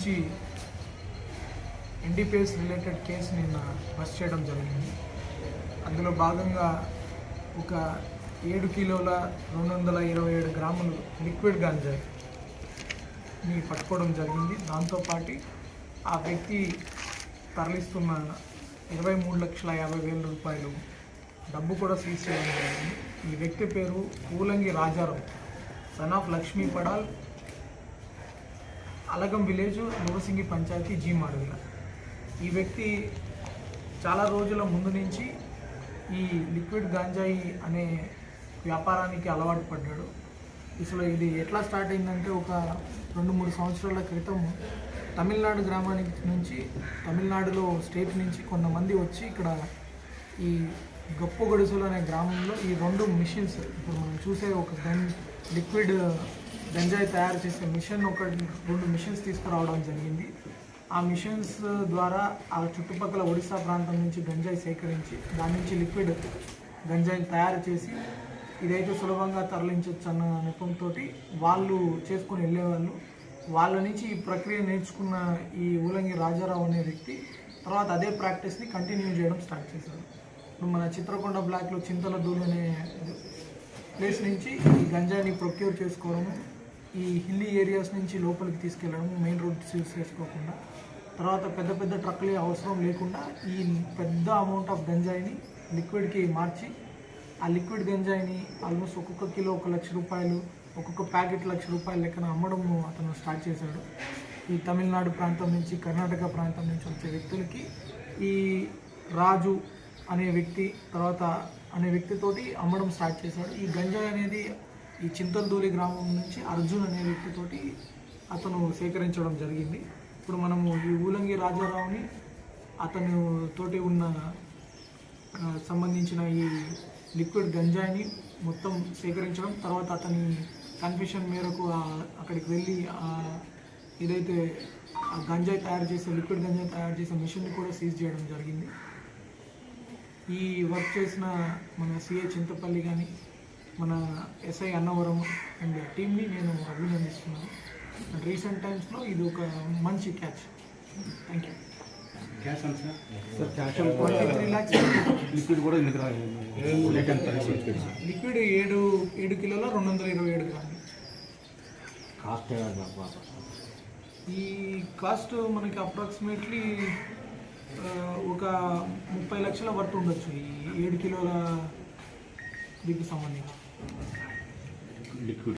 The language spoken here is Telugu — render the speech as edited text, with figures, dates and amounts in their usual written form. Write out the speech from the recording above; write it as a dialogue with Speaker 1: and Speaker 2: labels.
Speaker 1: మంచి ఎన్డీపీఎస్ రిలేటెడ్ కేసు నిన్న బస్ చేయడం జరిగింది. అందులో భాగంగా ఒక 7 కిలోల 227 గ్రాములు లిక్విడ్ గాంజాయిని పట్టుకోవడం జరిగింది. దాంతోపాటు ఆ వ్యక్తి తరలిస్తున్న 23,50,000 రూపాయలు డబ్బు కూడా సీజ్ చేయడం జరిగింది. ఈ వ్యక్తి పేరు Pulangi Rajarao, son of Lakshmi Padal, Alagam village, Nuvasingi panchayat, G Madugula. ఈ వ్యక్తి చాలా రోజుల ముందు నుంచి ఈ లిక్విడ్ గాంజాయి అనే వ్యాపారానికి అలవాటు పడ్డాడు. అసలు ఇది ఎట్లా స్టార్ట్ అయిందంటే ఒక 2-3 సంవత్సరాల క్రితం తమిళనాడు గ్రామానికి నుంచి, తమిళనాడులో స్టేట్ నుంచి కొంతమంది వచ్చి ఇక్కడ ఈ గొప్ప గొడుసులు అనే గ్రామంలో ఈ 2 మిషన్స్, ఇప్పుడు మనం చూసే ఒక లిక్విడ్ గంజాయి తయారు చేసే మిషన్, 2 మిషన్స్ తీసుకురావడం జరిగింది. ఆ మిషన్స్ ద్వారా ఆ చుట్టుపక్కల ఒడిశా ప్రాంతం నుంచి గంజాయి సేకరించి దాని నుంచి లిక్విడ్ గంజాయిని తయారు చేసి ఇదైతే సులభంగా తరలించవచ్చు అన్న నెపంతో వాళ్ళు చేసుకుని వెళ్ళేవాళ్ళు. వాళ్ళ నుంచి ఈ ప్రక్రియ నేర్చుకున్న ఈ ఊలంగి రాజారావు అనే వ్యక్తి తర్వాత అదే ప్రాక్టీస్ని కంటిన్యూ చేయడం స్టార్ట్ చేశారు. ఇప్పుడు మన చిత్రకొండ బ్లాక్లో చింతలదూలు అనే ప్లేస్ నుంచి ఈ గంజాయిని ప్రొక్యూర్ చేసుకోవడము, ఈ హిల్లీ ఏరియాస్ నుంచి లోపలికి తీసుకెళ్ళడము, మెయిన్ రోడ్స్ యూస్ చేసుకోకుండా, తర్వాత పెద్ద పెద్ద ట్రక్లే అవసరం లేకుండా ఈ పెద్ద అమౌంట్ ఆఫ్ గంజాయిని లిక్విడ్కి మార్చి ఆ లిక్విడ్ గంజాయిని ఆల్మోస్ట్ ఒక్కొక్క కిలో 1,00,000 రూపాయలు, ఒక్కొక్క ప్యాకెట్ 1,00,000 రూపాయల లెక్కన అమ్మడం అతను స్టార్ట్ చేశాడు. ఈ తమిళనాడు ప్రాంతం నుంచి, కర్ణాటక ప్రాంతం నుంచి వచ్చే వ్యక్తులకి ఈ రాజు అనే వ్యక్తి తర్వాత అనే వ్యక్తితోటి అమ్మడం స్టార్ట్ చేశాడు. ఈ గంజాయి అనేది ఈ చింతలదూలి గ్రామం నుంచి అర్జున్ అనే వ్యక్తితోటి అతను సేకరించడం జరిగింది. ఇప్పుడు మనము ఈ ఊలంగి రాజారావుని అతను తోటి ఉన్న సంబంధించిన ఈ లిక్విడ్ గంజాయిని మొత్తం సేకరించడం, తర్వాత అతని కన్ఫ్యూషన్ మేరకు అక్కడికి వెళ్ళి ఏదైతే ఆ గంజాయి తయారు చేసే లిక్విడ్ గంజాయి తయారు చేసే మిషన్ని కూడా సీజ్ చేయడం జరిగింది. ఈ వర్క్ చేసిన మన సిఐ చింతపల్లి కానీ, మన ఎస్ఐ అన్నవరం అండ్ టీమ్ని నేను అభినందిస్తున్నాను. రీసెంట్ టైమ్స్లో ఇది ఒక మంచి క్యాచ్. Thank you.
Speaker 2: క్యాష్ అంత
Speaker 1: సార్, క్యాష్ 23 lakhs.
Speaker 2: లిక్విడ్ కూడా
Speaker 1: లిక్విడ్ 7 కిలోల 227 గ్రాములు.
Speaker 2: కాస్ట్
Speaker 1: ఈ కాస్ట్ మనకి అప్రాక్సిమేట్లీ ఒక 30 లక్షల వర్త్ ఉండొచ్చు ఈ 7 కిలోల దీనికి సంబంధించి.
Speaker 2: లిక్విడ్